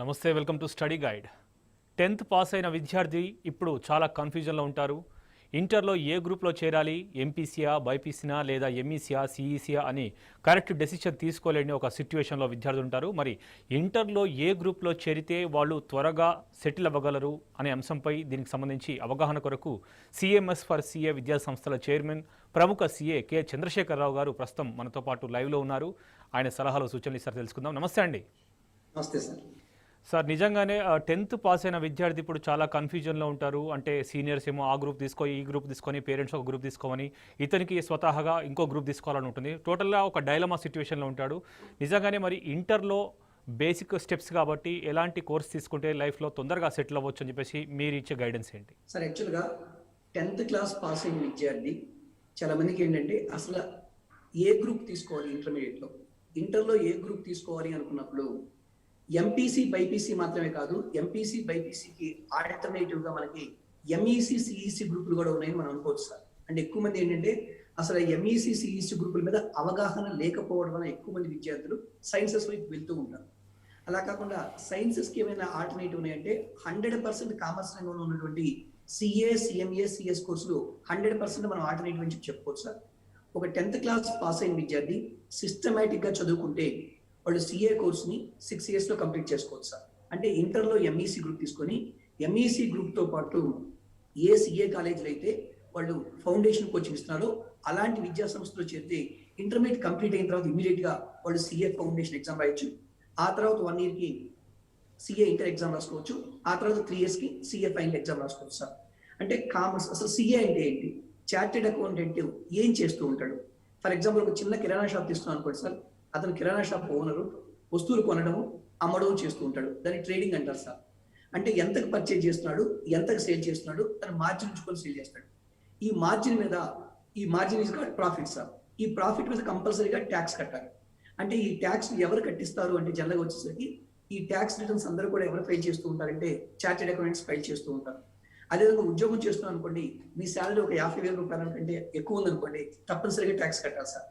నమస్తే, welcome to study guide. 10th pass అయిన విద్యార్థి ఇప్పుడు చాలా కన్ఫ్యూజన్లో ఉంటారు. ఇంటర్లో ఏ గ్రూప్లో చేరాలి, ఎంపీసీయా, బైపీసీనా లేదా ఎంఈసీయా, సిఈసీయా అని కరెక్ట్ డెసిషన్ తీసుకోలేని ఒక సిచ్యువేషన్లో విద్యార్థులు ఉంటారు. మరి ఇంటర్లో ఏ గ్రూప్లో చేరితే వాళ్ళు త్వరగా సెటిల్ అవ్వగలరు అనే అంశంపై దీనికి సంబంధించి అవగాహన కొరకు సిఎంఎస్ ఫర్ సిఏ విద్యా సంస్థల చైర్మన్, ప్రముఖ సిఏ కె చంద్రశేఖరరావు గారు ప్రస్తుతం మనతో పాటు లైవ్లో ఉన్నారు. ఆయన సలహాలు సూచనలు ఇస్తారు, తెలుసుకుందాం. నమస్తే అండి. నమస్తే సార్. సార్, నిజంగానే 10th పాస్ అయిన విద్యార్థి ఇప్పుడు చాలా కన్ఫ్యూజన్లో ఉంటారు. అంటే సీనియర్స్ ఏమో ఆ గ్రూప్ తీసుకో, ఈ గ్రూప్ తీసుకొని, పేరెంట్స్ ఒక గ్రూప్ తీసుకోమని, ఇతనికి స్వతహాగా ఇంకో గ్రూప్ తీసుకోవాలని ఉంటుంది. టోటల్గా ఒక డైలమా సిచ్యువేషన్లో ఉంటాడు. నిజంగానే మరి ఇంటర్లో బేసిక్ స్టెప్స్ కాబట్టి ఎలాంటి కోర్స్ తీసుకుంటే లైఫ్లో తొందరగా సెటిల్ అవ్వచ్చు అని చెప్పేసి మీరు ఇచ్చే గైడెన్స్ ఏంటి? సార్, యాక్చువల్గా 10th క్లాస్ పాస్ అయిన విద్యార్థి చాలా మందికి ఏంటంటే అసలు ఏ గ్రూప్ తీసుకోవాలి, ఇంటర్లో ఏ గ్రూప్ తీసుకోవాలి అనుకున్నప్పుడు ఎంపీసీ బైపీసీ మాత్రమే కాదు, ఎంపీసీ బైపీసీకి ఆల్టర్నేటివ్గా మనకి ఎంఈసీ సిఈసీ గ్రూపులు కూడా ఉన్నాయని మనం అనుకోవచ్చు సార్. అంటే ఎక్కువ మంది ఏంటంటే అసలు ఎంఈసీ సిఈసీ గ్రూపుల మీద అవగాహన లేకపోవడం వల్ల ఎక్కువ మంది విద్యార్థులు సైన్సెస్ వైపు వెళ్తూ ఉంటారు. అలా కాకుండా సైన్సెస్కి ఏమైనా ఆల్టర్నేటివ్ ఉన్నాయంటే 100% కామర్స్ రంగంలో ఉన్నటువంటి సిఏ, సిఎంఏ, సిఎస్ కోర్సులు 100% మనం ఆల్టర్నేటివ్ అని చెప్పుకోవచ్చు సార్. ఒక 10th క్లాస్ పాస్ అయిన విద్యార్థి సిస్టమేటిక్గా చదువుకుంటే వాళ్ళు సిఏ కోర్స్ని 6 yearsలో కంప్లీట్ చేసుకోవచ్చు సార్. అంటే ఇంటర్లో ఎంఈసీ గ్రూప్ తీసుకొని ఎంఈసీ గ్రూప్తో పాటు ఏ సిఏ కాలేజీలు అయితే వాళ్ళు ఫౌండేషన్ కోచింగ్ ఇస్తున్నారో అలాంటి విద్యా సంస్థలో చేరితే ఇంటర్మీడియట్ కంప్లీట్ అయిన తర్వాత ఇమీడియట్గా వాళ్ళు సిఏ ఫౌండేషన్ ఎగ్జామ్ రాయొచ్చు. ఆ తర్వాత 1 yearకి సిఏ ఇంటర్ ఎగ్జామ్ రాసుకోవచ్చు. ఆ తర్వాత 3 yearsకి సిఏ ఫైనల్ ఎగ్జామ్ రాసుకోవచ్చు సార్. అంటే కామర్స్, అసలు సిఏ అంటే ఏంటి, చార్టెడ్ అకౌంటెంట్ ఏం చేస్తూ ఉంటాడు? ఫర్ ఎగ్జాంపుల్ ఒక చిన్న కిరాణా షాప్ తీస్తున్నాం అనుకోండి సార్. అతను కిరాణా షాప్ ఓనరు, వస్తువులు కొనడము అమ్మడం చేస్తూ ఉంటాడు. దాన్ని ట్రేడింగ్ అంటారు సార్. అంటే ఎంతకు పర్చేజ్ చేస్తున్నాడు, ఎంతకు సేల్ చేస్తున్నాడు, తన మార్జిన్ ఉంచుకొని సేల్ చేస్తాడు. ఈ margin is called profit sir. ఈ ప్రాఫిట్ మీద కంపల్సరీగా ట్యాక్స్ కట్టాలి. అంటే ఈ ట్యాక్స్ ఎవరు కట్టిస్తారు అంటే జనరల్గా వచ్చేసరికి ఈ ట్యాక్స్ రిటర్న్స్ అందరూ కూడా ఎవరు ఫైల్ చేస్తూ ఉంటారంటే చార్టెడ్ అకౌంటెంట్స్ ఫైల్ చేస్తూ ఉంటారు. అదేవిధంగా ఉద్యోగం చేస్తున్నాం అనుకోండి, మీ శాలరీ ఒక 50,000 రూపాయల కంటే ఎక్కువ ఉందనుకోండి, తప్పనిసరిగా ట్యాక్స్ కట్టాలి సార్.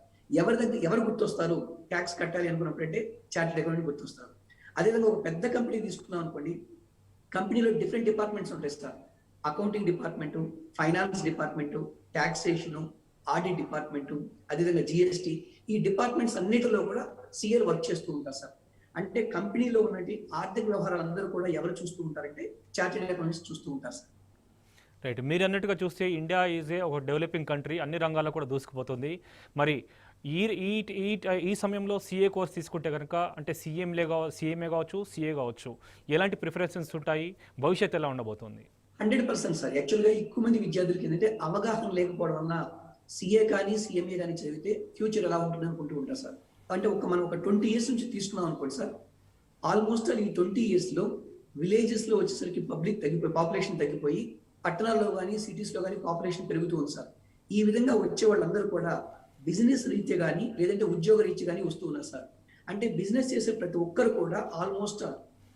ఎవరు గుర్తొస్తారు ట్యాక్స్ కట్టాలి అనుకున్నప్పుడంటే చార్టెడ్ అకౌంటెంట్ గుర్తొస్తారు. అదేవిధంగా ఒక పెద్ద కంపెనీ తీసుకున్నాం అనుకోండి, కంపెనీలో డిఫరెంట్ డిపార్ట్మెంట్స్ ఉంటాయి sir. Accounting department, finance department, taxation, audit department, అదేవిధంగా జిఎస్టీ, ఈ డిపార్ట్మెంట్స్ అన్నిటిలో కూడా సిఏలు వర్క్ చేస్తూ ఉంటారు సార్. అంటే కంపెనీలో ఉన్నటువంటి ఆర్థిక వ్యవహారాలు అందరూ కూడా ఎవరు చూస్తూ ఉంటారంటే చార్టెడ్ అకౌంటెంట్స్ చూస్తూ ఉంటారు సార్. రైట్. మీరు అన్నట్టుగా చూస్తే ఇండియా ఈజ్ ఒక డెవలపింగ్ కంట్రీ, అన్ని రంగాల్లో కూడా దూసుకుపోతుంది. మరి ఈ ఈ ఈ సమయంలో సిఏ కోర్స్ తీసుకుంటే కనుక అంటే సిఎంఏ కావచ్చు, సిఏ కావచ్చు, ఎలాంటి ప్రిఫరెన్సెస్ ఉంటాయి, భవిష్యత్తు ఎలా ఉండబోతుంది? 100% సార్. యాక్చువల్గా ఎక్కువ మంది విద్యార్థులకి ఏంటంటే అవగాహన లేకపోవడం వల్ల సిఏ కానీ సిఎంఏ కానీ చదివితే ఫ్యూచర్ ఎలా ఉంటుంది అనుకుంటూ ఉంటారు సార్. అంటే మనం ఒక 20 years నుంచి తీసుకున్నాం అనుకోండి సార్. ఆల్మోస్ట్ ఈ 20 yearsలో విలేజెస్లో వచ్చేసరికి పాపులేషన్ తగ్గిపోయి పట్టణాల్లో కానీ సిటీస్లో కానీ పాపులేషన్ పెరుగుతూ ఉంది సార్. ఈ విధంగా వచ్చే వాళ్ళందరూ కూడా బిజినెస్ రీత్యా కానీ లేదంటే ఉద్యోగ రీత్యా కానీ వస్తూ ఉన్నారు సార్. అంటే బిజినెస్ చేసే ప్రతి ఒక్కరు కూడా ఆల్మోస్ట్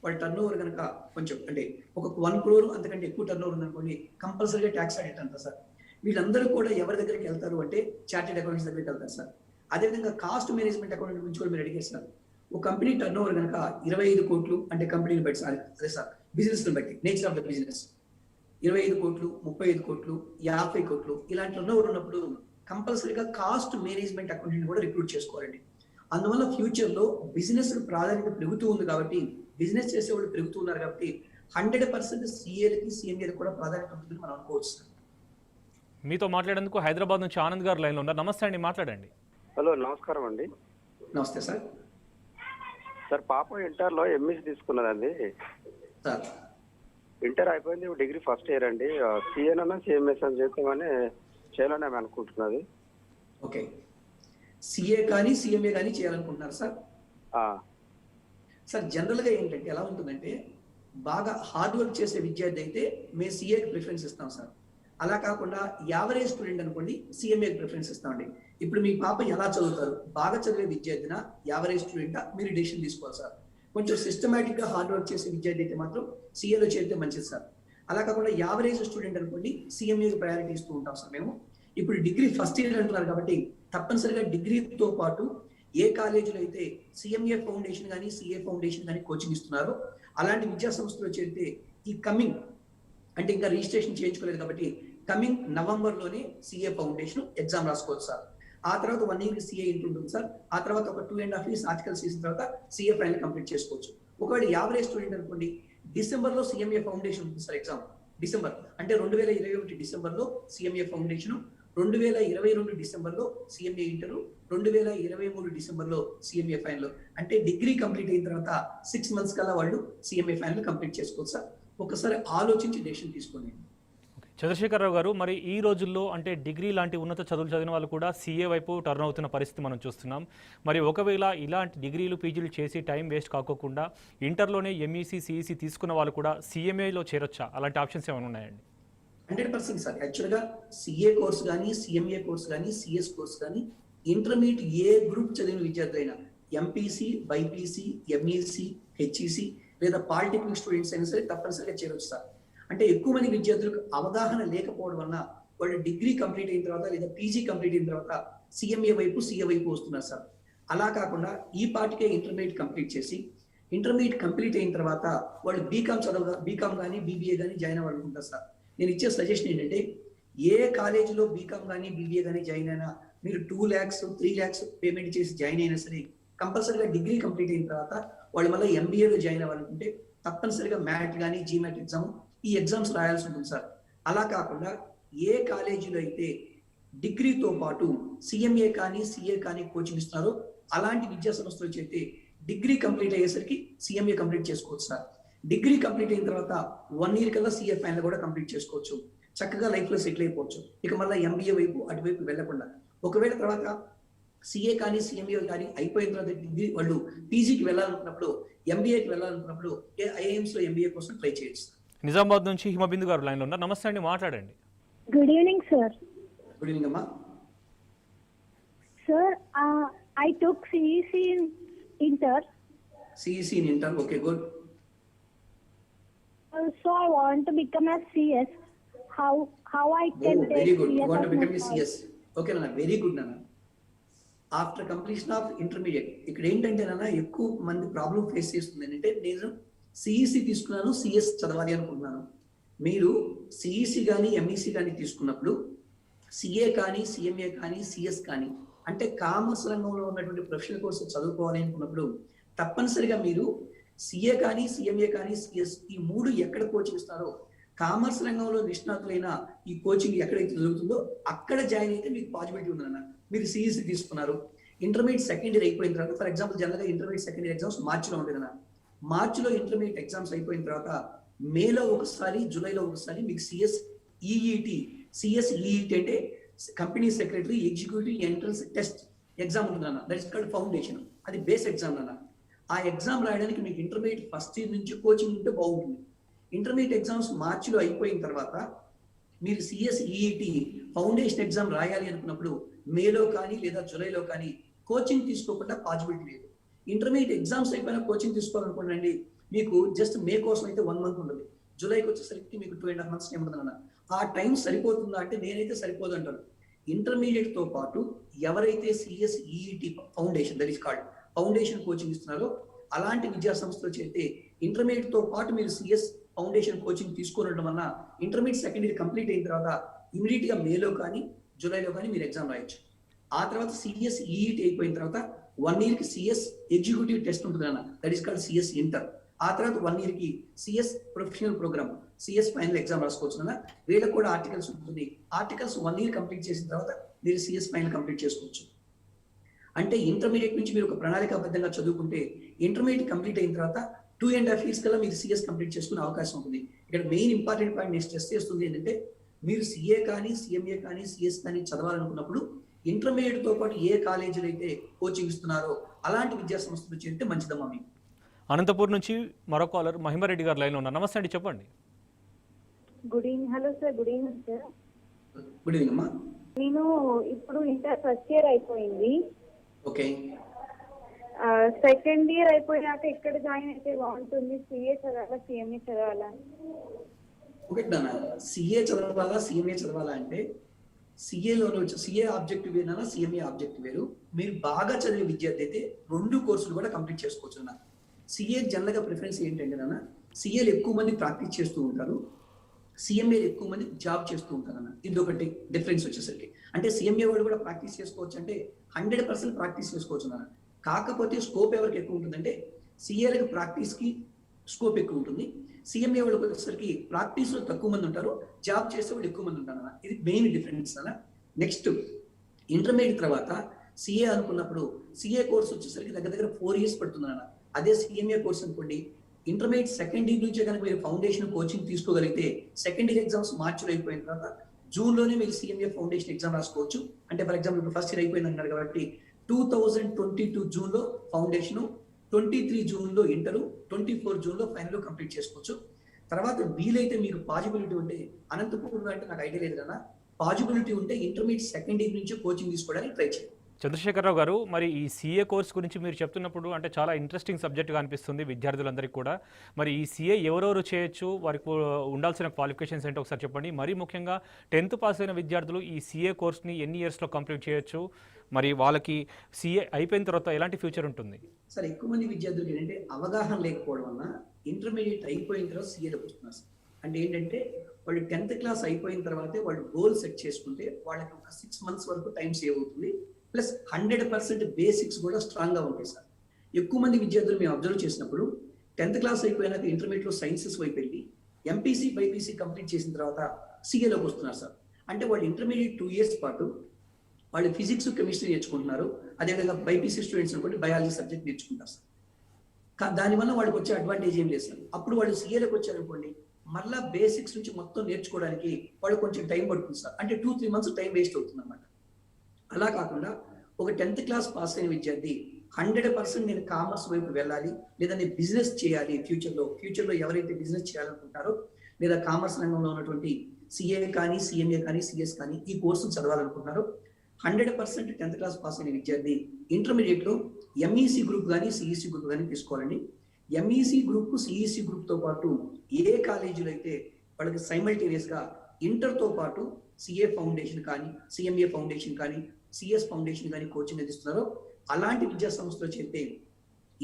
వాళ్ళ టర్న్ ఓవర్ కనుక కొంచెం అంటే ఒక 1 crore అంతకంటే ఎక్కువ టర్న్ ఓవర్ ఉందనుకోండి, కంపల్సరీగా ట్యాక్స్ ఆడిట్ అంటారు సార్. వీళ్ళందరూ కూడా ఎవరి దగ్గరికి వెళ్తారు అంటే చార్టెడ్ అకౌంటెంట్స్ దగ్గరికి వెళ్తారు సార్. అదేవిధంగా కాస్ట్ మేనేజ్మెంట్ అకౌంటెంట్ గురించి కూడా మీరు అడిగారు సార్. ఒక కంపెనీ టర్న్ ఓవర్ కనుక 25 కోట్లు అంటే కంపెనీని బట్టి సార్, అదే సార్ బిజినెస్ బట్టి, నేచర్ ఆఫ్ ద బిజినెస్ 25 కోట్లు, 35 కోట్లు, 50 కోట్లు ఇలాంటి టర్న్ ఓవర్ ఉన్నప్పుడు కంపల్సరీగా కాస్ట్ మేనేజ్మెంట్ అకౌంటెంట్ కూడా రిక్రూట్ చేసుకోవాలండి. అందువల్ల ఫ్యూచర్లో బిజినెస్ ప్రాధాన్యత పెరుగుతూ ఉంది కాబట్టి, బిజినెస్ చేసేవాళ్ళు పెరుగుతూ ఉన్నారు కాబట్టి 100% సిఏలకి సిఎంఏలకు కూడా ప్రాధాన్యత ఉంటుందని మనం అనుకోవచ్చు సార్. మీతో మాట్లాడేందుకు హైదరాబాద్ నుంచి ఆనంద్ గారు లైన్లో ఉన్నారు. నమస్తే అండి, మాట్లాడండి. హలో, నమస్కారం అండి. నమస్తే సార్. సార్, పాప ఇంటర్లో ఎంఈసీ తీసుకున్నదండి. సార్, ఇంటర్ అయిపోయింది, డిగ్రీ ఫస్ట్ ఇయర్ అండి. సిఎన్ఎన్ సిఎంఎస్ అని చేద్దామని చేయాలని ఆమె అనుకుంటున్నది. ఓకే. సిఏ కానీ సిఎంఏ కానీ చేయాలనుకుంటున్నారు సార్? సార్, జనరల్గా ఏంటంటే ఎలా ఉంటుందంటే బాగా హార్డ్ వర్క్ చేసే విద్యార్థి అయితే మేము సిఏకి ప్రిఫరెన్స్ ఇస్తాం సార్. అలా కాకుండా యావరేజ్ స్టూడెంట్ అనుకోండి, సిఎంఏకి ప్రిఫరెన్స్ ఇస్తామండి. ఇప్పుడు మీ పాప ఎలా చదువుతారు, బాగా చదివే విద్యార్థినా యావరేజ్ స్టూడెంటా, మీరు డిసిషన్ తీసుకోవాలి సార్. కొంచెం సిస్టమేటిక్గా హార్డ్ వర్క్ చేసే విద్యార్థి అయితే మాత్రం సిఏలో చేరితే మంచిది సార్. అలా కాకుండా యావరేజ్ స్టూడెంట్ అనుకోండి, సిఎంఏకి ప్రయారిటీ ఇస్తూ ఉంటాం సార్ మేము. ఇప్పుడు డిగ్రీ ఫస్ట్ ఇయర్ అంటున్నారు కాబట్టి తప్పనిసరిగా డిగ్రీతో పాటు ఏ కాలేజీలో అయితే సిఎంఏ ఫౌండేషన్ కానీ సిఏ ఫౌండేషన్ కానీ కోచింగ్ ఇస్తున్నారో అలాంటి విద్యా సంస్థలో చేరితే ఈ కమింగ్ అంటే ఇంకా రిజిస్ట్రేషన్ చేయించుకోలేదు కాబట్టి కమింగ్ నవంబర్లోనే సిఏ ఫౌండేషన్ ఎగ్జామ్ రాసుకోవచ్చు సార్. ఆ తర్వాత 1 year సిఏ ఇంటర్ ఉంటుంది సార్. ఆ తర్వాత ఒక 2.5 years ఆర్టికల్స్ చేసిన తర్వాత సిఏ ఫైనల్ కంప్లీట్ చేసుకోవచ్చు. ఒకవేళ యావరేజ్ స్టూడెంట్ అనుకోండి, డిసెంబర్లో సిఎంఏ ఫౌండేషన్ ఉంటుంది సార్ ఎగ్జామ్. డిసెంబర్ అంటే 2021 డిసెంబర్లో సిఎంఏ ఫౌండేషన్, 2022 డిసెంబర్లో సిఎంఏ ఇంటర్, 2023 డిసెంబర్లో సిఎంఏ ఫైనల్. అంటే డిగ్రీ కంప్లీట్ అయిన తర్వాత 6 months కల్లా వాళ్ళు సిఎంఏ ఫైనల్ కంప్లీట్ చేసుకోవచ్చు సార్. ఒకసారి ఆలోచించి డెసిషన్ తీసుకోండి. చంద్రశేఖరరావు గారు, మరి ఈ రోజుల్లో అంటే డిగ్రీ లాంటి ఉన్నత చదువులు చదివిన వాళ్ళు కూడా సీఏ వైపు టర్న్ అవుతున్న పరిస్థితి మనం చూస్తున్నాం. మరి ఒకవేళ ఇలాంటి డిగ్రీలు పీజీలు చేసి టైం వేస్ట్ కాకోకుండా ఇంటర్లోనే ఎంఈసీ సిఈసీ తీసుకున్న వాళ్ళు కూడా సిఎంఏలో చేరొచ్చా? అలాంటి ఆప్షన్స్ ఏమైనా ఉన్నాయండి? 100% సార్. యాక్చువల్గా సిఏ కోర్స్ కానీ సిఎంఏ కోర్స్ కానీ సిఎస్ కోర్స్ కానీ ఇంటర్మీడియట్ ఏ గ్రూప్ చదివిన విద్యార్థులైనా ఎంపీసీ, బైపీసీ, ఎంఈసీ, హెచ్ఈసీ లేదా పాలిటెక్నిక్ స్టూడెంట్స్ అయినా సరే తప్పనిసరిగా చేరొచ్చు సార్. అంటే ఎక్కువ మంది విద్యార్థులకు అవగాహన లేకపోవడం వలన వాళ్ళు డిగ్రీ కంప్లీట్ అయిన తర్వాత లేదా పీజీ కంప్లీట్ అయిన తర్వాత సిఎంఏ వైపు సిఏ వైపు వస్తున్నారు సార్. అలా కాకుండా ఈ పాటికే ఇంటర్మీడియట్ కంప్లీట్ చేసి ఇంటర్మీడియట్ కంప్లీట్ అయిన తర్వాత వాళ్ళు బీకామ్ కానీ బీబీఏ కానీ జాయిన్ అవ్వాలనుకుంటారు సార్. నేను ఇచ్చే సజెషన్ ఏంటంటే ఏ కాలేజీలో బీకామ్ కానీ బీబీఏ కానీ జాయిన్ అయినా మీరు 2 lakhs 3 lakhs పేమెంట్ చేసి జాయిన్ అయినా సరే కంపల్సరీగా డిగ్రీ కంప్లీట్ అయిన తర్వాత వాళ్ళు మళ్ళీ ఎంబీఏలో జాయిన్ అవ్వాలనుకుంటే తప్పనిసరిగా మ్యాట్ కానీ జీమాట్ ఎగ్జామ్ ఈ ఎగ్జామ్స్ రాయాల్సి ఉంటుంది సార్. అలా కాకుండా ఏ కాలేజీలో అయితే డిగ్రీతో పాటు సిఎంఏ కానీ సిఏ కానీ కోచింగ్ ఇస్తున్నారో అలాంటి విద్యా సంస్థలు చేస్తే డిగ్రీ కంప్లీట్ అయ్యేసరికి సిఎంఏ కంప్లీట్ చేసుకోవచ్చు సార్. డిగ్రీ కంప్లీట్ అయిన తర్వాత 1 year కల్లా సిఏ ఫైనల్ కూడా కంప్లీట్ చేసుకోవచ్చు. చక్కగా లైఫ్లో సెటిల్ అయిపోవచ్చు. ఇక మళ్ళీ ఎంబీఏ వైపు అటువైపు వెళ్లకుండా ఒకవేళ తర్వాత సిఏ కానీ సిఎంఏ కానీ అయిపోయిన తర్వాత డిగ్రీ వాళ్ళు పీజీకి వెళ్ళాలనుకున్నప్పుడు ఎంబీఏకి వెళ్ళాలనుకున్నప్పుడు ఐఐఎంస్ లో ఎంబీఏ కోసం ట్రై చేయొచ్చు. నిజామాబాద్ నుంచి హిమబిందు గారు లైన్లో ఉన్నారు. నమస్తే అండి, మాట్లాడండి. Good evening sir. Good evening అమ్మా. Sir I took CEC in inter. CEC in inter, okay, good. So I want to become a CS. How I can take very good. You CS want to as become my a CS. Okay నాన్న, very good నాన్న. After completion of intermediate ఇక్కడ ఏంటంటే నాన్న ఎక్కువ మంది problem face చేస్తుంది ఏంటంటే నేను సిఈసి తీసుకున్నాను, సిఎస్ చదవాలి అనుకుంటున్నాను. మీరు సిఈసి కానీ ఎంఈసి కానీ తీసుకున్నప్పుడు సిఏ కానీ సిఎంఏ కానీ సిఎస్ కానీ అంటే కామర్స్ రంగంలో ఉన్నటువంటి ప్రొఫెషనల్ కోర్సు చదువుకోవాలి అనుకున్నప్పుడు తప్పనిసరిగా మీరు సిఏ కానీ సిఎంఏ కానీ సిఎస్ ఈ 3 ఎక్కడ కోచింగ్ ఇస్తారో కామర్స్ రంగంలో నిష్ణాతులైన ఈ కోచింగ్ ఎక్కడైతే జరుగుతుందో అక్కడ జాయిన్ అయితే మీకు పాజిబిలిటీ ఉందన్న. మీరు సిఈసి తీసుకున్నారు, ఇంటర్మీడియట్ సెకండ్ ఇయర్ అయిపోయిన తర్వాత ఫర్ ఎగ్జాంపుల్ జనరల్గా ఇంటర్మీడియట్ సెకండ్ ఇయర్ ఎగ్జామ్స్ మార్చిలో ఉంటుంది కదా. మార్చిలో ఇంటర్మీడియట్ ఎగ్జామ్స్ అయిపోయిన తర్వాత మేలో ఒకసారి జూలైలో ఒకసారి మీకు సిఎస్ఈఈటి అంటే company secretary executive entrance test exam ఉంటుందన్న. That is called foundation. అది బేస్ ఎగ్జామ్ అన్న. ఆ ఎగ్జామ్ రాయడానికి మీకు ఇంటర్మీడియట్ ఫస్ట్ ఇయర్ నుంచి కోచింగ్ ఉంటే బాగుంటుంది. ఇంటర్మీడియట్ ఎగ్జామ్స్ మార్చిలో అయిపోయిన తర్వాత మీరు సిఎస్ఈఈటి ఫౌండేషన్ ఎగ్జామ్ రాయాలి అనుకున్నప్పుడు మేలో కానీ లేదా జూలైలో కానీ కోచింగ్ తీసుకోకుండా పాజిబిలిటీ లేదు. ఇంటర్మీడియట్ ఎగ్జామ్స్ అయిపోయిన కోచింగ్ తీసుకోవాలనుకోండి మీకు జస్ట్ మే కోసం అయితే 1 month ఉంటుంది, జూలైకి వచ్చేసరికి మీకు 2.5 months టైం ఉంటుంది. ఆ టైం సరిపోతుందా అంటే నేనైతే సరిపోదు అంటాను. ఇంటర్మీడియట్ తో పాటు ఎవరైతే CSEET foundation that is called foundation coaching ఇస్తున్నారో అలాంటి విద్యా సంస్థలు చేస్తే ఇంటర్మీడియట్ తో పాటు మీరు సిఎస్ ఫౌండేషన్ కోచింగ్ తీసుకోవడం వల్ల ఇంటర్మీడియట్ సెకండ్ ఇయర్ కంప్లీట్ అయిన తర్వాత ఇమీడియట్ గా మేలో కానీ జూలైలో కానీ మీరు ఎగ్జామ్ రాయొచ్చు. ఆ తర్వాత సిఎస్ఈఈటి అయిపోయిన తర్వాత 1 year కి సిఎస్ ఎగ్జిక్యూటివ్ టెస్ట్ ఉంటుంది అన్న. That is called CS inter. ఆ తర్వాత 1 year కి CS professional programme CS final exam రాసుకోవచ్చు అన్న. వీళ్ళకి కూడా ఆర్టికల్స్ ఉంటుంది. ఆర్టికల్స్ 1 year కంప్లీట్ చేసిన తర్వాత మీరు సిఎస్ ఫైనల్ కంప్లీట్ చేసుకోవచ్చు. అంటే ఇంటర్మీడియట్ నుంచి మీరు ఒక ప్రణాళికాబద్ధంగా చదువుకుంటే ఇంటర్మీడియట్ కంప్లీట్ అయిన తర్వాత 2.5 years కల్లా మీరు సిఎస్ కంప్లీట్ చేసుకునే అవకాశం ఉంటుంది. ఇక్కడ మెయిన్ ఇంపార్టెంట్ పాయింట్ నేను స్ట్రెస్ చేస్తుంది ఏంటంటే మీరు సిఏ కానీ సిఎంఏ కానీ సిఎస్ కానీ చదవాలనుకున్నప్పుడు ఇంటర్మీడియట్ తో పాటు ఏ కాలేజీలు అయితే కోచింగ్ ఇస్తున్నారో అలాంటి విద్యా సంస్థలు చేరితే మంచిదమ్మా మీకు. అనంతపూర్ నుంచి మరో కాలర్ మహిమారెడ్డి గారు లైన్లో ఉన్నారు. నమస్తే అండి, చెప్పండి. Good evening. Hello sir, good evening sir. Good evening అమ్మా. నేను ఇప్పుడు ఇంటర్ ఫస్ట్ ఇయర్ అయిపోయింది. ఓకే. సెకండ్ ఇయర్ అయిపోయాక ఎక్కడ జాయిన్ అయితే బాగుంటుంది? సిఏ చదవాలా సిఎంఏ చదవాలా? ఒకటి నాన్న, సిఏ చదవాలా సిఎంఏ చదవాలా అంటే సిఏలోనే వచ్చి సిఏ ఆబ్జెక్టివ్ వేరేనా సిఎంఏ ఆబ్జెక్టివ్ వేరు. మీరు బాగా చదివే విద్యార్థి అయితే 2 కోర్సులు కూడా కంప్లీట్ చేసుకోవచ్చు అన్న. సిఏ జనరల్ గా ప్రిఫరెన్స్ ఏంటంటే నాన్న, సిఏలు ఎక్కువ మంది ప్రాక్టీస్ చేస్తూ ఉంటారు, సిఎంఏలు ఎక్కువ మంది జాబ్ చేస్తూ ఉంటారు అన్న. ఇది ఒకటి డిఫరెన్స్ వచ్చేసరికి. అంటే సిఎంఏ వాళ్ళు కూడా ప్రాక్టీస్ చేసుకోవచ్చు అంటే 100% ప్రాక్టీస్ చేసుకోవచ్చు నాన్న. కాకపోతే స్కోప్ ఎవరికి ఎక్కువ ఉంటుందంటే సిఏలకు ప్రాక్టీస్ కి స్కోప్ ఎక్కువ ఉంటుంది, సిఎంఏ వాళ్ళకి వచ్చేసరికి ప్రాక్టీస్ లో తక్కువ మంది ఉంటారు, జాబ్ చేసే వాళ్ళు ఎక్కువ మంది ఉంటారు అన్న. ఇది మెయిన్ డిఫరెన్స్ అన్న. నెక్స్ట్ ఇంటర్మీడియట్ తర్వాత సిఏ అనుకున్నప్పుడు సిఏ కోర్స్ వచ్చేసరికి దగ్గర 4 years పడుతుంది అన్న. అదే సిఎంఏ కోర్స్ అనుకోండి, ఇంటర్మీడియట్ సెకండ్ ఇయర్ నుంచే కనుక మీరు ఫౌండేషన్ కోచింగ్ తీసుకోగలిగితే సెకండ్ ఇయర్ ఎగ్జామ్స్ మార్చిలో అయిపోయిన తర్వాత జూన్లోనే మీరు సిఎంఏ ఫౌండేషన్ ఎగ్జామ్ రాసుకోవచ్చు. అంటే ఫర్ ఎగ్జాంపుల్ ఇప్పుడు ఫస్ట్ ఇయర్ అయిపోయింది అన్నారు కాబట్టి 2022 జూన్లో ఫౌండేషన్, 23 జూన్లో ఇంటరు, 24 జూన్లో ఫైనల్ కంప్లీట్ చేసుకోవచ్చు. తర్వాత వీలైతే మీకు పాజిబిలిటీ ఉంటే, అనంతపూర్లో అంటే నాకు ఐడియా లేదు కదా, పాజిబిలిటీ ఉంటే ఇంటర్మీడియట్ సెకండ్ ఇయర్ నుంచి కోచింగ్ తీసుకోవడానికి ట్రై చేయండి. చంద్రశేఖరరావు గారు, మరి ఈ సీఏ కోర్స్ గురించి మీరు చెప్తున్నప్పుడు అంటే చాలా ఇంట్రెస్టింగ్ సబ్జెక్ట్గా అనిపిస్తుంది విద్యార్థులందరికీ కూడా. మరి ఈ సీఏ ఎవరెవరు చేయొచ్చు, వారికి ఉండాల్సిన క్వాలిఫికేషన్స్ ఏంటో ఒకసారి చెప్పండి. మరీ ముఖ్యంగా 10th పాస్ అయిన విద్యార్థులు ఈ సీఏ కోర్స్ని ఎన్ని ఇయర్స్లో కంప్లీట్ చేయొచ్చు, మరి వాళ్ళకి సీఏ అయిపోయిన తర్వాత ఎలాంటి ఫ్యూచర్ ఉంటుంది? సార్ ఎక్కువ మంది విద్యార్థులు ఏంటంటే అవగాహన లేకపోవడం వల్ల ఇంటర్మీడియట్ అయిపోయిన తర్వాత సీఏలోకి వస్తున్నారు సార్. అంటే ఏంటంటే వాళ్ళు 10th క్లాస్ అయిపోయిన తర్వాతే వాళ్ళు గోల్ సెట్ చేసుకుంటే వాళ్ళకి ఒక 6 months వరకు టైం సేవ్ అవుతుంది. ప్లస్ 100% బేసిక్స్ కూడా స్ట్రాంగ్ గా ఉంటాయి సార్. ఎక్కువ మంది విద్యార్థులు మేము అబ్జర్వ్ చేసినప్పుడు 10th క్లాస్ అయిపోయినాక ఇంటర్మీడియట్ లో సైన్సెస్ వైపు వెళ్ళి ఎంపీసీ బైపీసీ కంప్లీట్ చేసిన తర్వాత సీఏలోకి వస్తున్నారు సార్. అంటే వాళ్ళు ఇంటర్మీడియట్ 2 years పాటు వాళ్ళు ఫిజిక్స్ కెమిస్ట్రీ నేర్చుకుంటున్నారు, అదేవిధంగా బైపీసీ స్టూడెంట్స్ అనుకోండి బయాలజీ సబ్జెక్ట్ నేర్చుకుంటారు సార్. దానివల్ల వాళ్ళకి వచ్చే అడ్వాంటేజ్ ఏం లేదు సార్. అప్పుడు వాళ్ళు సీఏలోకి వచ్చారనుకోండి, మళ్ళీ బేసిక్స్ నుంచి మొత్తం నేర్చుకోవడానికి వాళ్ళు కొంచెం టైం పడుతుంది సార్. అంటే 2-3 months టైం వేస్ట్ అవుతుంది అన్నమాట. అలా కాకుండా ఒక 10th క్లాస్ పాస్ అయిన విద్యార్థి 100% నేను కామర్స్ వైపు వెళ్ళాలి, లేదా నేను బిజినెస్ చేయాలి ఫ్యూచర్లో ఎవరైతే బిజినెస్ చేయాలనుకుంటారో, లేదా కామర్స్ రంగంలో ఉన్నటువంటి సిఏ కానీ సిఎంఏ కానీ సిఎస్ కానీ ఈ కోర్సును చదవాలనుకుంటున్నారో 100% 10th క్లాస్ పాస్ అయిన విద్యార్థి ఇంటర్మీడియట్ లో ఎంఈసి గ్రూప్ కానీ సిఈసి గ్రూప్ కానీ తీసుకోవాలండి. ఎంఈసి గ్రూప్ సిఈసి గ్రూప్ తో పాటు ఏ కాలేజీలో అయితే వాళ్ళకి సైమల్టేనియస్ గా ఇంటర్ తో పాటు సిఏ ఫౌండేషన్ కానీ సిఎంఏ ఫౌండేషన్ కానీ సిఎస్ ఫౌండేషన్ కానీ కోచింగ్ అందిస్తున్నారో అలాంటి విద్యా సంస్థలో చేరితే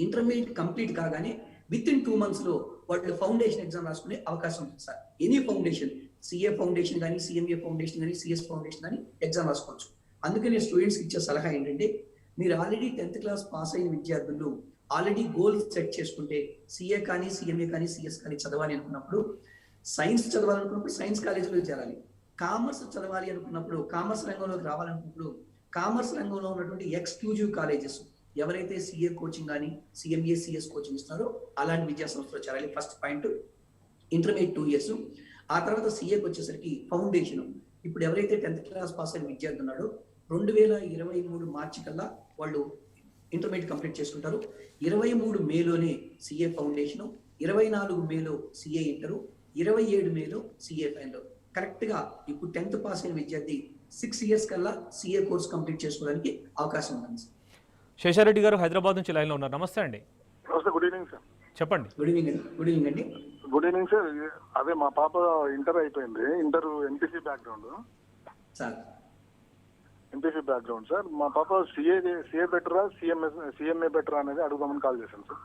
ఇంటర్మీడియట్ కంప్లీట్ కాగానే విత్-in 2 months లో వాళ్ళు ఫౌండేషన్ ఎగ్జామ్ రాసుకునే అవకాశం ఉంటుంది sir. Any foundation, CA foundation కానీ సిఎంఏ ఫౌండేషన్ కానీ సిఎస్ ఫౌండేషన్ కానీ ఎగ్జామ్ రాసుకోవచ్చు. అందుకే నేను స్టూడెంట్స్కి ఇచ్చే సలహా ఏంటంటే, మీరు ఆల్రెడీ 10th క్లాస్ పాస్ అయిన విద్యార్థులు ఆల్రెడీ గోల్ సెట్ చేసుకుంటే సిఏ కానీ సిఎంఏ కానీ సిఎస్ కానీ చదవాలి అనుకున్నప్పుడు, సైన్స్ చదవాలనుకున్నప్పుడు సైన్స్ కాలేజీలో చేరాలి, కామర్స్ చదవాలి అనుకున్నప్పుడు కామర్స్ రంగంలోకి రావాలనుకున్నప్పుడు కామర్స్ రంగంలో ఉన్నటువంటి ఎక్స్క్లూజివ్ కాలేజెస్ ఎవరైతే సిఏ కోచింగ్ కానీ సిఎంఏ సిఎస్ కోచింగ్ ఇస్తున్నారో అలాంటి విద్యా సంస్థలో చేరాలి. First point intermediate 2 years. ఆ తర్వాత సిఏకి వచ్చేసరికి ఫౌండేషన్. ఇప్పుడు ఎవరైతే 10th క్లాస్ పాస్ అయిన విద్యార్థి ఉన్నాడో 2023 మార్చి కల్లా వాళ్ళు ఇంటర్మీడియట్ కంప్లీట్ చేసుకుంటారు. 23 మేలోనే సిఏ ఫౌండేషన్, 24 మేలో సిఏ ఇంటరు, 27 మేలో సిఏ ఫైనల్. కరెక్ట్ గా ఇప్పుడు 10th పాస్ అయిన విద్యార్థి 6 years కల్లా సిఏ కోర్స్ కంప్లీట్ చేసుకోవడానికి అవకాశం ఉంది. శేషారెడ్డి గారు హైదరాబాద్ నుంచి లైన్లో ఉన్నారు. నమస్తే అండి. నమస్తే, గుడ్ ఈవినింగ్ సార్. చెప్పండి. గుడ్ ఈవినింగ్ అండి. Good evening sir. అదే మా పాప ఇంటర్ అయిపోయింది, inter MPC background sir. Sir మా పాప సిఏ బెటరా సిఎంఏ బెటరా అనేది అడుగుదామని కాల్ చేశాను సార్.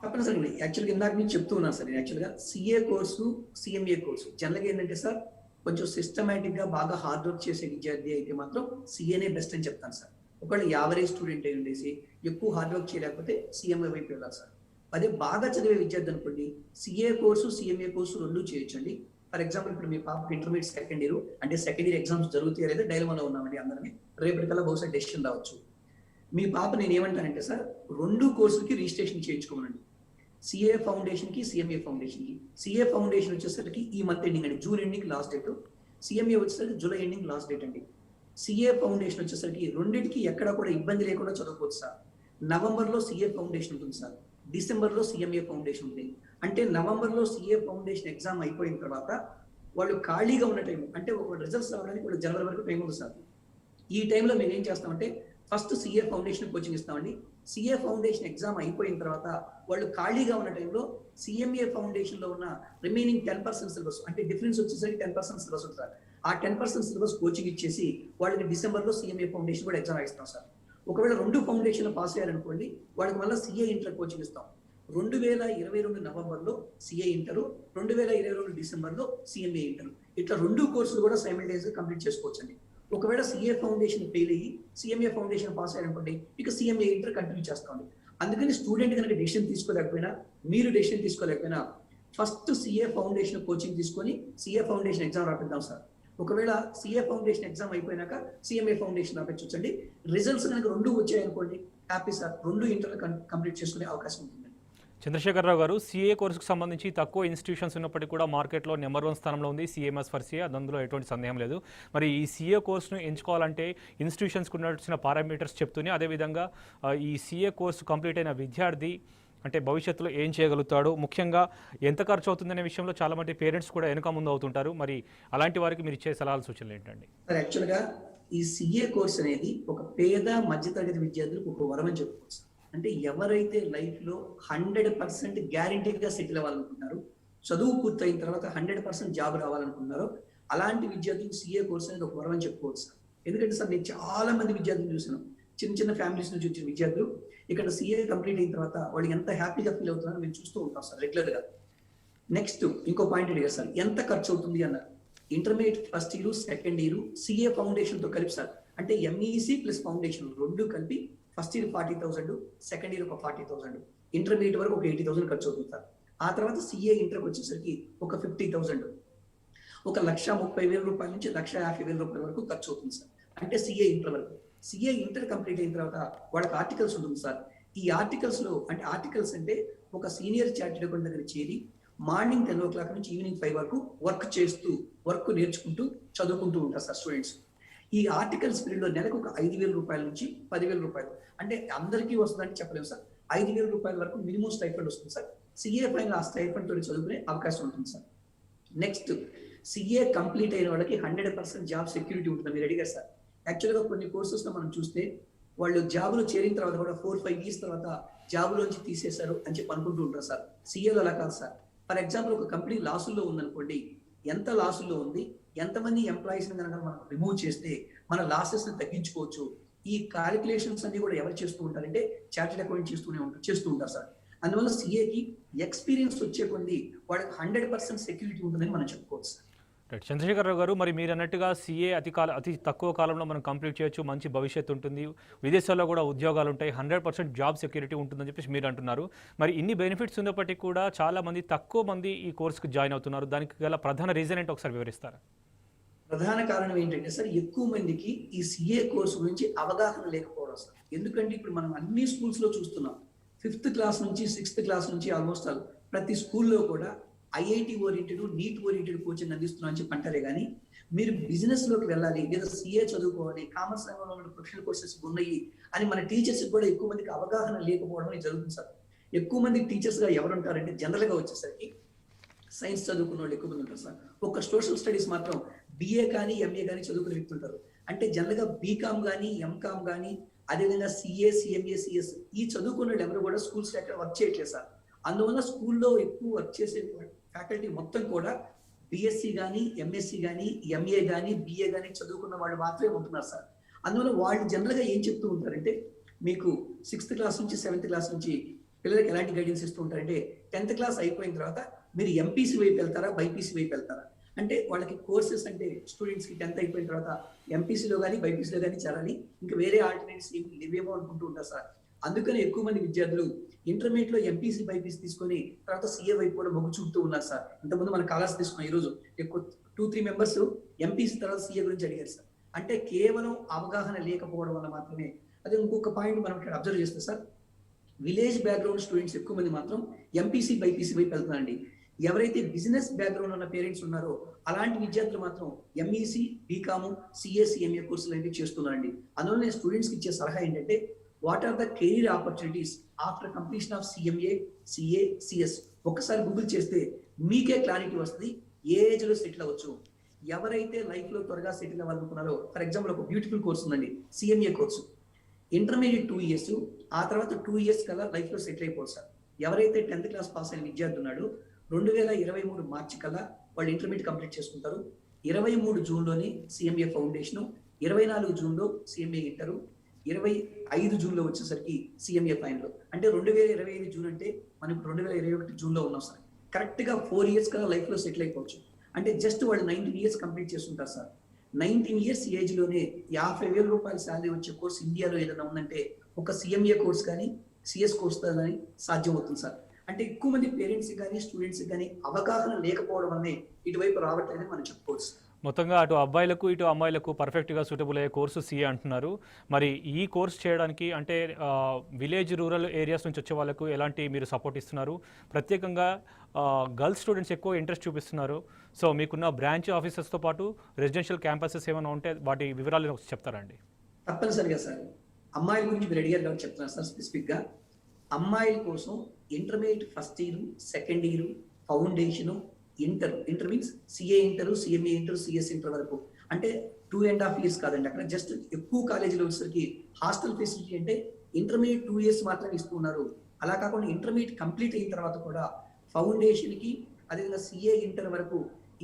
తప్పనిసరి అండి. యాక్చువల్గా ఇందాక నేను చెప్తూ ఉన్నాను సార్. యాక్చువల్గా సిఏ కోర్సు సిఎంఏ కోర్సు జనరల్గా ఏంటంటే సార్, కొంచెం సిస్టమేటిక్ గా బాగా హార్డ్ వర్క్ చేసే విద్యార్థి అయితే మాత్రం సిఏనే బెస్ట్ అని చెప్తాను సార్. ఒకవేళ యావరేజ్ స్టూడెంట్ అయి ఉండేసి ఎక్కువ హార్డ్ వర్క్ చేయలేకపోతే సిఎంఏ వైపు వెళ్ళాలి సార్. అదే బాగా చదివే విద్యార్థి అనుకోండి, సిఏ కోర్సు సిఎంఏ కోర్సు 2 చేయొచ్చండి. ఫర్ ఎగ్జాంపుల్ ఇప్పుడు మీ పాప ఇంటర్మీడియట్ సెకండ్ ఇయర్, అంటే సెకండ్ ఇయర్ ఎగ్జామ్స్ జరుగుతాయి లేదా డైలమాలో ఉన్నామండి అందరినీ, రేపటికల్లా బహుశా డెసిషన్ రావచ్చు. మీ పాప నేను ఏమంటానంటే సార్, 2 కోర్సులకి రిజిస్ట్రేషన్ చేయించుకోమనండి. సిఏ ఫౌండేషన్ కి సిఎంఏ ఫౌండేషన్ కి. సిఏ ఫౌండేషన్ వచ్చేసరికి ఈ మంత్ ఎండింగ్ అండి, June ending last date. CMA వచ్చేసరికి జూలై ఎండింగ్ లాస్ట్ డేట్ అండి. సిఏ ఫౌండేషన్ వచ్చేసరికి రెండింటికి ఎక్కడ కూడా ఇబ్బంది లేకుండా చదువుకోవచ్చు సార్. నవంబర్లో సిఏ ఫౌండేషన్ ఉంటుంది సార్, డిసెంబర్లో సిఎంఏ ఫౌండేషన్ ఉంది. అంటే నవంబర్లో సిఏ ఫౌండేషన్ ఎగ్జామ్ అయిపోయిన తర్వాత వాళ్ళు ఖాళీగా ఉన్న టైం, అంటే ఒక రిజల్ట్స్ రావడానికి వాళ్ళు జనవరి వరకు టైం ఉంది సార్. ఈ టైంలో మేము ఏం చేస్తామంటే ఫస్ట్ సిఏ ఫౌండేషన్ కోచింగ్ ఇస్తామండి. సిఏ ఫౌండేషన్ ఎగ్జామ్ అయిపోయిన తర్వాత వాళ్ళు ఖాళీగా ఉన్న టైంలో సిఎంఏ ఫౌండేషన్ లో ఉన్న రిమైనింగ్ 10% సిలబస్, అంటే డిఫరెన్స్ వచ్చేసరికి 10% సిలబస్ ఉంటుంది సార్. ఆ 10% సిలబస్ కోచింగ్ ఇచ్చేసి వాళ్ళకి డిసెంబర్లో CMA ఫౌండేషన్ కూడా ఎగ్జామ్ ఇస్తాం సార్. ఒకవేళ 2 ఫౌండేషన్ పాస్ అయ్యారనుకోండి, వాళ్ళకి మళ్ళీ CA ఇంటర్ కోచింగ్ ఇస్తాం. 2022 నవంబర్లో CA ఇంటరు, 2022 డిసెంబర్లో CMA ఇంటరు. ఇట్లా 2 కోర్సులు కూడా సైమల్టేనియస్ గా కంప్లీట్ చేసుకోవచ్చండి. ఒకవేళ CA ఫౌండేషన్ ఫెయిల్ అయ్యి CMA ఫౌండేషన్ పాస్ అయ్యారనుకోండి, ఇక CMA ఇంటర్ కంటిన్యూ చేస్తామండి. అందుకని స్టూడెంట్ కనుక డెసిషన్ తీసుకోలేకపోయినా, మీరు డెసిషన్ తీసుకోలేకపోయినా ఫస్ట్ CA ఫౌండేషన్ కోచింగ్ తీసుకొని CA ఫౌండేషన్ ఎగ్జామ్ రాపిద్దాం సార్. ఒకవేళ CA ఫౌండేషన్ ఎగ్జామ్ అయిపోయినాక CMA ఫౌండేషన్ రాపించండి. రిజల్ట్స్ కనుక 2 వచ్చాయనుకోండి, హ్యాపీ సార్, 2 ఇంటర్లు కంప్లీట్ చేసుకునే అవకాశం ఉంటుంది. చంద్రశేఖరరావు గారు, CA కోర్సుకు సంబంధించి తక్కువ ఇన్స్టిట్యూషన్స్ ఉన్నప్పటికీ కూడా మార్కెట్లో నెంబర్ 1 స్థానంలో ఉంది CMS ఫర్ CA, అందులో ఎటువంటి సందేహం లేదు. మరి ఈ CA కోర్సును ఎంచుకోవాలంటే ఇన్స్టిట్యూషన్స్కి ఉండాల్సిన పారామీటర్స్ చెప్తూనే, అదేవిధంగా ఈ CA కోర్సు కంప్లీట్ అయిన విద్యార్థి అంటే భవిష్యత్తులో ఏం చేయగలుగుతాడు, ముఖ్యంగా ఎంత ఖర్చు అవుతుందనే విషయంలో చాలామంది పేరెంట్స్ కూడా వెనుక ముందు అవుతుంటారు. మరి అలాంటి వారికి మీరు ఇచ్చే సలహాలు సూచనలు ఏంటండి? సార్, యాక్చువల్గా ఈ CA కోర్స్ అనేది ఒక పేద మధ్యతరగతి విద్యార్థులకు ఒక వరం అని చెప్పుకోవచ్చు. అంటే ఎవరైతే లైఫ్లో 100% గ్యారంటీగా సెటిల్ అవ్వాలనుకుంటున్నారో, చదువు పూర్తయిన తర్వాత 100% జాబ్ రావాలనుకుంటున్నారో, అలాంటి విద్యార్థులకు CA కోర్స్ అనేది ఒక వరం అని చెప్పుకోవచ్చు సార్. ఎందుకంటే సార్, నేను చాలా మంది విద్యార్థులు చూసాను, చిన్న చిన్న ఫ్యామిలీస్ నుంచి వచ్చిన విద్యార్థులు ఇక్కడ CA కంప్లీట్ అయిన తర్వాత వాళ్ళు ఎంత హ్యాపీగా ఫీల్ అవుతున్నారో మేము చూస్తూ ఉంటాం సార్ రెగ్యులర్గా. నెక్స్ట్ ఇంకో పాయింట్ అడిగారు సార్, ఎంత ఖర్చు అవుతుంది అన్నారు. Intermediate first year, second year CA ఫౌండేషన్తో కలిపి సార్, అంటే MEC ప్లస్ ఫౌండేషన్ 2 కలిపి ఫస్ట్ ఇయర్ 40,000, సెకండ్ ఇయర్ ఒక 40,000, ఇంటర్మీడియట్ వరకు ఒక 80,000 ఖర్చు అవుతుంది సార్. ఆ తర్వాత CA ఇంటర్కి వచ్చేసరికి ఒక 50,000, ఒక 1,30,000 రూపాయల నుంచి 1,50,000 రూపాయల వరకు ఖర్చు అవుతుంది సార్. అంటే CA ఇంటర్ వరకు. CA ఇంటర్ కంప్లీట్ అయిన తర్వాత వాళ్ళకి ఆర్టికల్స్ ఉంటుంది సార్. ఈ ఆర్టికల్స్ అంటే ఒక సీనియర్ చార్టెడ్ అకౌంట్ దగ్గర చేరి మార్నింగ్ 10 o'clock నుంచి ఈవినింగ్ 5 వరకు వర్క్ నేర్చుకుంటూ చదువుకుంటూ ఉంటారు సార్ స్టూడెంట్స్. ఈ ఆర్టికల్స్ పీరియడ్ లో నెలకు ఒక 5,000 రూపాయల నుంచి 10,000 రూపాయలు, అంటే అందరికీ వస్తుందని చెప్పలేము సార్, 5,000 రూపాయల వరకు మినిమం స్టైఫండ్ వస్తుంది సార్. CA ఫైనల్ ఆ స్టైఫండ్ తోటి చదువుకునే అవకాశం ఉంటుంది సార్. నెక్స్ట్, CA కంప్లీట్ అయిన వాళ్ళకి 100% జాబ్ సెక్యూరిటీ ఉంటుంది. మీరు అడిగారు సార్, యాక్చువల్గా కొన్ని కోర్సెస్ లో మనం చూస్తే వాళ్ళు జాబులో చేరిన తర్వాత కూడా 4-5 years తర్వాత జాబులోంచి తీసేశారు అని చెప్పి అనుకుంటూ ఉంటారు సార్. CAలో అలా కాదు సార్. ఫర్ ఎగ్జాంపుల్, ఒక కంపెనీ లాసుల్లో ఉందనుకోండి, ఎంత లాసుల్లో ఉంది, ఎంతమంది ఎంప్లాయీస్ కనుక మనం రిమూవ్ చేస్తే మన లాసెస్ ని తగ్గించుకోవచ్చు. ఈ క్యాలిక్యులేషన్స్ అన్ని కూడా ఎవరు చేస్తూ ఉంటారంటే చార్టెడ్ అకౌంట్ చేస్తూ ఉంటారు సార్. అందువల్ల CAకి ఎక్స్పీరియన్స్ వచ్చే కొద్ది వాళ్ళకి 100% సెక్యూరిటీ ఉంటుందని మనం చెప్పుకోవచ్చు సార్. రైట్, చంద్రశేఖరరావు గారు, మరి మీరు అన్నట్టుగా CA అతి తక్కువ కాలంలో మనం కంప్లీట్ చేయొచ్చు, మంచి భవిష్యత్తు ఉంటుంది, విదేశాల్లో కూడా ఉద్యోగాలు ఉంటాయి, 100% జాబ్ సెక్యూరిటీ ఉంటుందని చెప్పేసి మీరు అంటున్నారు. మరి ఇన్ని బెనిఫిట్స్ ఉన్నప్పటికీ కూడా తక్కువ మంది ఈ కోర్సుకు జాయిన్ అవుతున్నారు. దానికి గల ప్రధాన రీజన్ ఏంటో ఒకసారి వివరిస్తారా? ప్రధాన కారణం ఏంటంటే సార్, ఎక్కువ మందికి ఈ CA కోర్సు గురించి అవగాహన లేకపోవడం సార్. ఎందుకంటే ఇప్పుడు మనం అన్ని స్కూల్స్ లో చూస్తున్నాం, 5th క్లాస్ నుంచి 6th క్లాస్ నుంచి ఆల్మోస్ట్ ప్రతి స్కూల్లో కూడా IIT oriented, NEET oriented coaching అందిస్తున్నాం అని చెప్పి అంటారే కానీ, మీరు బిజినెస్ లోకి వెళ్ళాలి లేదా CA చదువుకోవాలి, కామర్స్ రంగంలో ఉన్న ప్రొఫెషనల్ కోర్సెస్ ఉన్నాయి అని మన టీచర్స్ కూడా ఎక్కువ మందికి అవగాహన లేకపోవడం అనేది జరుగుతుంది సార్. ఎక్కువ మంది టీచర్స్ గా ఎవరు ఉంటారంటే జనరల్ గా వచ్చేసరికి సైన్స్ చదువుకున్న వాళ్ళు ఎక్కువ మంది ఉంటారు సార్. ఒక సోషల్ స్టడీస్ మాత్రం BA కానీ MA కానీ చదువుకునే వ్యక్తులు ఉంటారు. అంటే జనరల్ గా BCom కానీ MCom కానీ అదేవిధంగా CA, CMA, CS ఈ చదువుకున్న వాళ్ళు ఎవరు కూడా స్కూల్స్ ఎక్కడ వర్క్ చేయట్లేదు సార్. అందువల్ల స్కూల్లో ఎక్కువ వర్క్ చేసే ఫ్యాకల్టీ మొత్తం కూడా BSc కానీ MSc కానీ MA కానీ BA కానీ చదువుకున్న వాళ్ళు మాత్రమే ఉంటున్నారు సార్. అందువల్ల వాళ్ళు జనరల్ గా ఏం చెప్తూ ఉంటారంటే, మీకు 6th క్లాస్ నుంచి 7th క్లాస్ నుంచి పిల్లలకి ఎలాంటి గైడెన్స్ ఇస్తూ ఉంటారంటే, 10th క్లాస్ అయిపోయిన తర్వాత మీరు MPC వైపు వెళ్తారా, BIPC వైపు వెళ్తారా అంటే, వాళ్ళకి కోర్సెస్ అంటే స్టూడెంట్స్ కి 10th అయిపోయిన తర్వాత MPCలో కానీ BIPCలో కానీ చేరాలి, ఇంకా వేరే ఆల్టర్నేటివ్స్ ఏమి లేవేమో అనుకుంటూ ఉంటారు సార్. అందుకని ఎక్కువ మంది విద్యార్థులు ఇంటర్మీడియట్ లో MPC, BIPC తీసుకొని తర్వాత CA వైపు కూడా మొగ్గు చూపుతూ ఉన్నారు సార్. ఇంతకుముందు మన కాలాస్ తీసుకున్నాం, ఈ రోజు ఎక్కువ 2-3 మెంబర్స్ MPC తర్వాత CA గురించి అడిగారు సార్. అంటే కేవలం అవగాహన లేకపోవడం వల్ల మాత్రమే. అదే ఇంకొక పాయింట్ మనం ఇక్కడ అబ్జర్వ్ చేస్తే సార్, విలేజ్ బ్యాక్గ్రౌండ్ స్టూడెంట్స్ ఎక్కువ మంది మాత్రం MPC, BIPC వైపు వెళ్తున్నారండి. ఎవరైతే బిజినెస్ బ్యాక్గ్రౌండ్ ఉన్న పేరెంట్స్ ఉన్నారో అలాంటి విద్యార్థులు మాత్రం MEC, BCom, CA, CMA కోర్సులు అనేవి చేస్తున్నారండి. అందువల్ల నేను స్టూడెంట్స్కి ఇచ్చే సలహా ఏంటంటే, what are the career opportunities after completion of CMA, CA, CS ఒక్కసారి గూగుల్ చేస్తే మీకే క్లారిటీ వస్తుంది, ఏ ఏజ్ లో సెటిల్ అవ్వచ్చు. ఎవరైతే లైఫ్ లో త్వరగా సెటిల్ అవ్వాలనుకున్నారో, ఫర్ ఎగ్జాంపుల్ ఒక బ్యూటిఫుల్ కోర్స్ ఉందండి, CMA కోర్సు. ఇంటర్మీడియట్ 2 years, ఆ తర్వాత 2 years కల్లా లైఫ్ లో సెటిల్ అయిపోవచ్చు సార్. ఎవరైతే 10th క్లాస్ పాస్ అయిన విద్యార్థి ఉన్నాడో 2023 మార్చి కల్లా వాళ్ళు ఇంటర్మీడియట్ కంప్లీట్ చేసుకుంటారు. 23 జూన్లోనే సిఎంఏ ఫౌండేషన్, 24 జూన్లో సిఎంఏ ఇంటరు, 25 జూన్లో వచ్చేసరికి సిఎంఏ ఫైనల్. అంటే 2025 జూన్ అంటే మనం ఇప్పుడు 2021 జూన్లో ఉన్నాం సార్. కరెక్ట్గా 4 ఇయర్స్ కదా లైఫ్లో సెటిల్ అయిపోవచ్చు. అంటే జస్ట్ వాళ్ళు 19 ఇయర్స్ కంప్లీట్ చేస్తుంటారు సార్. 19 ఇయర్స్ ఏజ్లోనే 50,000 రూపాయల శాలరీ వచ్చే కోర్స్ ఇండియాలో ఏదైనా ఉందంటే ఒక సిఎంఏ కోర్స్ కానీ సిఎస్ కోర్స్ కానీ సాధ్యం అవుతుంది సార్. అంటే ఎక్కువ మంది పేరెంట్స్కి కానీ స్టూడెంట్స్కి కానీ అవగాహన లేకపోవడం వల్లనే ఇటువైపు రావట్లేదని మనం చెప్పుకోవచ్చు. మొత్తంగా అటు అబ్బాయిలకు ఇటు అమ్మాయిలకు పర్ఫెక్ట్గా సూటబుల్ అయ్యే కోర్సు సిఏ అంటున్నారు. మరి ఈ కోర్స్ చేయడానికి అంటే విలేజ్ రూరల్ ఏరియాస్ నుంచి వచ్చే వాళ్ళకు ఎలాంటి మీరు సపోర్ట్ ఇస్తున్నారు? ప్రత్యేకంగా గర్ల్స్ స్టూడెంట్స్ ఎక్కువ ఇంట్రెస్ట్ చూపిస్తున్నారు. సో మీకున్న బ్రాంచ్ ఆఫీసర్స్తో పాటు రెసిడెన్షియల్ క్యాంపసెస్ ఏమైనా ఉంటే వాటి వివరాలు చెప్తారండి. తప్పనిసరిగా సార్, అమ్మాయిల గురించి మీరు అడిగారు కాబట్టి చెప్తున్నాను సార్. స్పెసిఫిక్గా అమ్మాయిల కోసం intermediate first year, second year, foundation, inter means CA inter, CMA inter, CS inter వరకు. అంటే 2.5 years కాదండి. అక్కడ జస్ట్ ఎక్కువ కాలేజీలో వచ్చేసరికి హాస్టల్ ఫెసిలిటీ అంటే ఇంటర్మీడియట్ 2 years మాత్రమే ఇస్తున్నారు. అలా కాకుండా ఇంటర్మీడియట్ కంప్లీట్ అయిన తర్వాత కూడా ఫౌండేషన్కి అదేవిధంగా సిఏ ఇంటర్ వరకు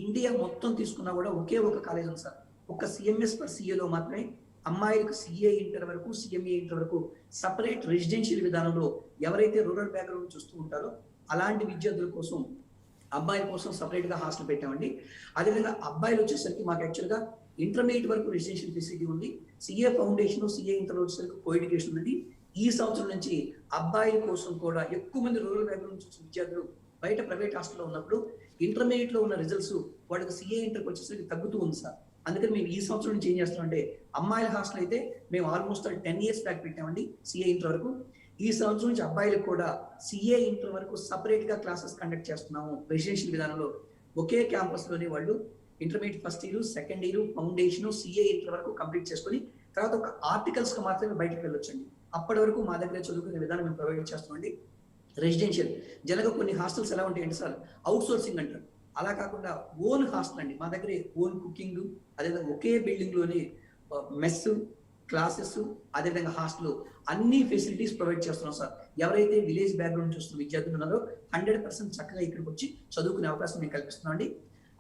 ఇండియా మొత్తం తీసుకున్నా కూడా ఒకే ఒక కాలేజ్ ఉంది సార్. ఒక సిఎంఎస్ పర్ సిఏలో మాత్రమే అమ్మాయిలకు సిఏ ఇంటర్ వరకు, సిఎంఏ ఇంటర్ వరకు సపరేట్ రెసిడెన్షియల్ విధానంలో ఎవరైతే రూరల్ బ్యాక్గ్రౌండ్ చూస్తూ ఉంటారో అలాంటి విద్యార్థుల కోసం అబ్బాయిల కోసం సపరేట్గా హాస్టల్ పెట్టామండి. అదేవిధంగా అబ్బాయిలు వచ్చేసరికి మాకు యాక్చువల్గా ఇంటర్మీడియట్ వరకు రెసిడెన్షియల్ ఫెసిలిటీ ఉంది. సిఏ ఫౌండేషన్, సిఏ ఇంటర్ వచ్చేసరికి కో-ఎడ్యుకేషన్ ఉంది. ఈ సంవత్సరం నుంచి అబ్బాయిల కోసం కూడా ఎక్కువ మంది రూరల్ బ్యాక్గ్రౌండ్ నుంచి విద్యార్థులు బయట ప్రైవేట్ హాస్టల్లో ఉన్నప్పుడు ఇంటర్మీడియట్లో ఉన్న రిజల్ట్స్ వాళ్ళకి సిఏ ఇంటర్కి వచ్చేసరికి తగ్గుతూ ఉంది సార్. అందుకని మేము ఈ సంవత్సరం నుంచి ఏం చేస్తామంటే అమ్మాయిల హాస్టల్ అయితే మేము ఆల్మోస్ట్ 10 years బ్యాక్ పెట్టామండి సిఏ ఇంటర్ వరకు. ఈ సంవత్సరం నుంచి అబ్బాయిలకు కూడా సిఏ ఇంటర్ వరకు సపరేట్గా క్లాసెస్ కండక్ట్ చేస్తున్నాము రెసిడెన్షియల్ విధానంలో. ఒకే క్యాంపస్లోనే వాళ్ళు intermediate first year, second year, foundation, CA inter వరకు కంప్లీట్ చేసుకొని తర్వాత ఒక ఆర్టికల్స్కి మాత్రమే బయటకు వెళ్ళొచ్చండి. అప్పటి వరకు మా దగ్గర చదువుకునే విధానం మేము ప్రొవైడ్ చేస్తామండి. రెసిడెన్షియల్ జనరల్గా కొన్ని హాస్టల్స్ ఎలా ఉంటాయంటే సార్ అవుట్ సోర్సింగ్ అంటారు. అలా కాకుండా ఓన్ హాస్టల్ అండి. మా దగ్గర ఓన్ కుకింగ్, అదేవిధంగా ఒకే బిల్డింగ్లోనే మెస్, క్లాసెస్, అదేవిధంగా హాస్టల్ అన్ని ఫెసిలిటీస్ ప్రొవైడ్ చేస్తున్నాం సార్. ఎవరైతే విలేజ్ బ్యాక్గ్రౌండ్ చూస్తున్న విద్యార్థులు ఉన్నారో 100% చక్కగా ఇక్కడికి వచ్చి చదువుకునే అవకాశం మేము కల్పిస్తున్నాం అండి.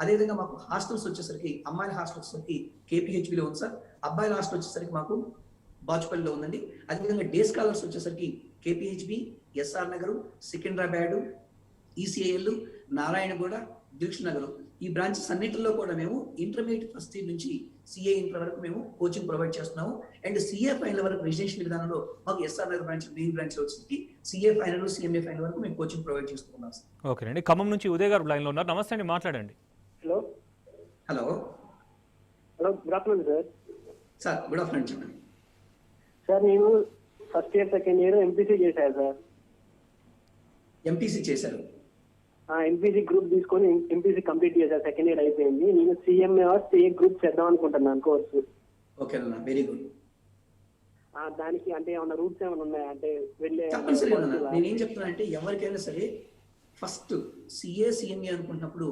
అదేవిధంగా మాకు హాస్టల్స్ వచ్చేసరికి అమ్మాయిల హాస్టల్ వచ్చేసరికి కేపీహెచ్బిలో ఉంది సార్. అబ్బాయిల హాస్టల్ వచ్చేసరికి మాకు బాచుపల్లిలో ఉందండి. అదేవిధంగా డే స్కాలర్స్ వచ్చేసరికి KPHB, SR Nagar, Secunderabad, ECIL, Narayanaguda, Dilsukhnagar ఈ బ్రాంచెస్ అన్నింటిలో కూడా మేము ఇంటర్మీడియట్ ఫస్ట్ ఇయర్ నుంచి సిఏ ఇంటర్ వరకు మేము కోచింగ్ ప్రొవైడ్ చేస్తున్నాము. అండ్ సిఏ ఫైనల్ వరకు రెసిడెన్షియల్ విధానంలో మాకు SR Nagar branch main branch వచ్చి సిఏ ఫైనల్, సిఎంఏ ఫైనల్ వరకు మేము కోచింగ్ ప్రొవైడ్ చేస్తున్నాం సార్. ఓకే అండి. ఖమ్మం నుంచి ఉదయ్ గారు లైన్లో ఉన్నారు. నమస్తే అండి, మాట్లాడండి. Hello hello hello good afternoon sir. Sir good afternoon చెప్పండి. సార్ నేను first year, second year MPC చేశాను సార్. ఎంపీసీ చేశారు? ఎంపీసీ గ్రూప్ తీసుకొని ఎంపీసీ కంప్లీట్ చేశాను. సెకండ్ ఇయర్ అయిపోయింది. నేను సిఎంఏ ఆర్ సిఏ గ్రూప్ చేద్దాం అనుకుంటున్నాను కోర్సు. ఓకే అన్న, వెరీ గుడ్. దానికి అంటే ఏమన్నా రూట్స్ ఏమైనా ఉన్నాయా? అంటే వెళ్ళే తప్పనిసరిగా నేనేం చెప్తున్నా అంటే ఎవరికైనా సరే ఫస్ట్ సిఏ, సిఎంఏ అనుకుంటున్నప్పుడు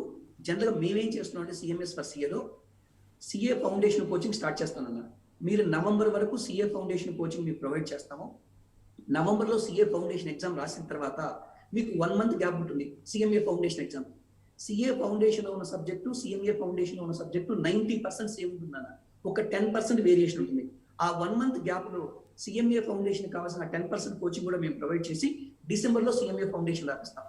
జనరల్గా మేమేం చేస్తున్నాం అంటే సిఎంఎస్ ఫర్ సిఏలో సిఏ ఫౌండేషన్ కోచింగ్ స్టార్ట్ చేస్తానన్నా. మీరు నవంబర్ వరకు సిఏ ఫౌండేషన్ కోచింగ్ మీకు ప్రొవైడ్ చేస్తాము. నవంబర్లో సిఏ ఫౌండేషన్ ఎగ్జామ్ రాసిన తర్వాత మీకు 1 month గ్యాప్ ఉంటుంది సిఎంఏ ఫౌండేషన్ ఎగ్జామ్. సిఏ ఫౌండేషన్లో ఉన్న సబ్జెక్టు, సిఎంఏ ఫౌండేషన్లో ఉన్న సబ్జెక్టు 90% సేమ్ ఉంటుందన్న. ఒక 10% వేరియేషన్ ఉంటుంది. ఆ 1 month గ్యాప్లో సిఎంఏ ఫౌండేషన్ కావాల్సిన 10% కోచింగ్ కూడా మేము ప్రొవైడ్ చేసి డిసెంబర్లో సిఎంఏ ఫౌండేషన్ రాపిస్తాం.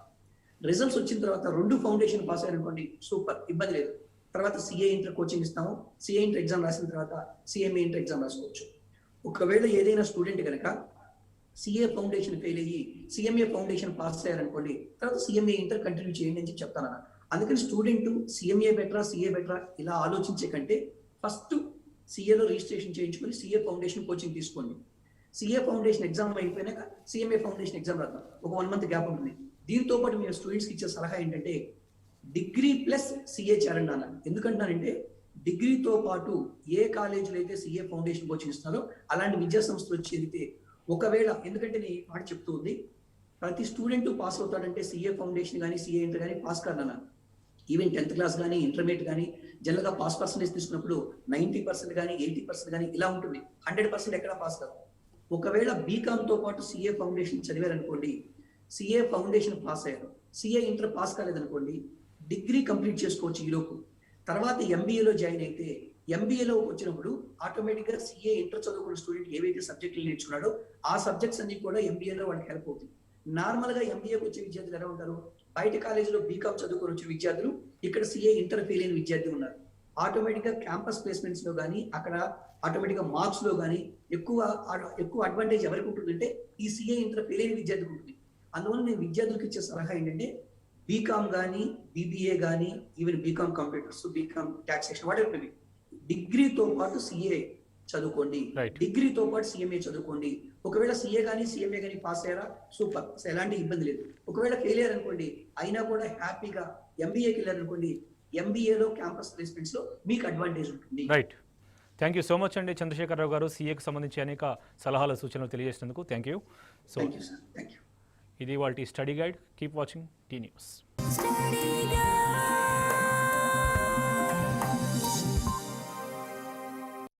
రిజల్ట్స్ వచ్చిన తర్వాత 2 ఫౌండేషన్ పాస్ అయ్యారనుకోండి సూపర్, ఇబ్బంది లేదు. తర్వాత సిఏ ఇంటర్ కోచింగ్ ఇస్తాము. సిఏ ఇంటర్ ఎగ్జామ్ రాసిన తర్వాత సిఎంఏ ఇంటర్ ఎగ్జామ్ రాసుకోవచ్చు. ఒకవేళ ఏదైనా స్టూడెంట్ కనుక సిఏ ఫౌండేషన్ ఫెయిల్ అయ్యి సిఎంఏ ఫౌండేషన్ పాస్ అయ్యారనుకోండి తర్వాత సిఎంఏ ఇంటర్ కంటిన్యూ చేయండి అని చెప్తానన్న. అందుకని స్టూడెంట్ సిఎంఏ బెటరా, సిఏ బెటరా ఇలా ఆలోచించే కంటే ఫస్ట్ సిఏలో రిజిస్ట్రేషన్ చేయించుకొని సిఏ ఫౌండేషన్ కోచింగ్ తీసుకోండి. సిఏ ఫౌండేషన్ ఎగ్జామ్ అయిపోయినాక సిఎంఏ ఫౌండేషన్ ఎగ్జామ్ రాద్దాం. ఒక 1 month గ్యాప్ ఉంటుంది. దీంతో పాటు మేము స్టూడెంట్స్కి ఇచ్చే సలహా ఏంటంటే డిగ్రీ ప్లస్ సిఏ చేరండి అన్న. ఎందుకంటానంటే డిగ్రీతో పాటు ఏ కాలేజీలో అయితే సిఏ ఫౌండేషన్ కోచింగ్ ఇస్తున్నారో అలాంటి విద్యా సంస్థలు వచ్చి ఎదిగితే ఒకవేళ, ఎందుకంటే నేను మాట చెప్తూ ఉంది ప్రతి స్టూడెంట్ పాస్ అవుతాడంటే సిఏ ఫౌండేషన్ కానీ సిఏ ఇంటర్ కానీ పాస్ కాదన్న. ఈవెన్ 10th class కానీ ఇంటర్మీడియట్ కానీ జనరల్గా పాస్ పర్సెంటేజ్ తీసుకున్నప్పుడు 90% కానీ 80% కానీ ఇలా ఉంటుంది. 100% ఎక్కడ పాస్ కాదు. ఒకవేళ బీకామ్తో పాటు సిఏ ఫౌండేషన్ చదివారనుకోండి, సిఏ ఫౌండేషన్ పాస్ అయ్యారు, సిఏ ఇంటర్ పాస్ కాలేదనుకోండి, డిగ్రీ కంప్లీట్ చేసుకోవచ్చు ఈలోపు. తర్వాత ఎంబీఏలో జాయిన్ అయితే ఎంబీఏలో వచ్చినప్పుడు ఆటోమేటిక్ గా సిఏ ఇంటర్ చదువుకున్న స్టూడెంట్ ఏవైతే సబ్జెక్టులు నేర్చుకున్నాడో ఆ సబ్జెక్ట్స్ అన్ని కూడా ఎంబీఏలో వాళ్ళకి హెల్ప్ అవుతుంది. నార్మల్ గా ఎంబీఏకి వచ్చే విద్యార్థులు ఎలా ఉంటారు, బయట కాలేజీలో బీకామ్ చదువుకొని వచ్చే విద్యార్థులు, ఇక్కడ సిఏ ఇంటర్ ఫెయిల్ అయిన విద్యార్థులు ఉన్నారు. ఆటోమేటిక్ గా క్యాంపస్ ప్లేస్మెంట్స్ లో కానీ అక్కడ ఆటోమేటిక్ గా మార్క్స్ లో కానీ ఎక్కువ అడ్వాంటేజ్ ఎవరికి ఉంటుందంటే ఈ సిఏ ఇంటర్ ఫెయిల్ అయిన విద్యార్థికి ఉంటుంది. అందువల్ల నేను విద్యార్థులకు ఇచ్చే సలహా ఏంటంటే బీకామ్ కానీ బీబీఏ కానీ even BCom computers, BCom taxation, whatever, డిగ్రీతో పాటు సిఏ చదువుకోండి, Right. డిగ్రీతో పాటు సిఎంఏ చదువుకోండి. ఒకవేళ సిఏ కానీ సిఎంఏ కానీ పాస్ అయ్యారా సూపర్, ఎలాంటి ఇబ్బంది లేదు. ఒకవేళ ఫెయిల్ అయ్యారనుకోండి అయినా కూడా హ్యాపీగా ఎంబీఏకి వెళ్ళారనుకోండి, ఎంబీఏలో క్యాంపస్ ప్లేస్మెంట్స్ లో మీకు అడ్వాంటేజ్ ఉంటుంది. Right. Thank you so much అండి చంద్రశేఖరరావు గారు, సీఏకి సంబంధించి అనేక సలహాలు సూచనలు తెలియజేసినందుకు thank you. So thank you sir, thank you. ఇది వాళ్ళ study guide. Keep watching T news. Study Guide.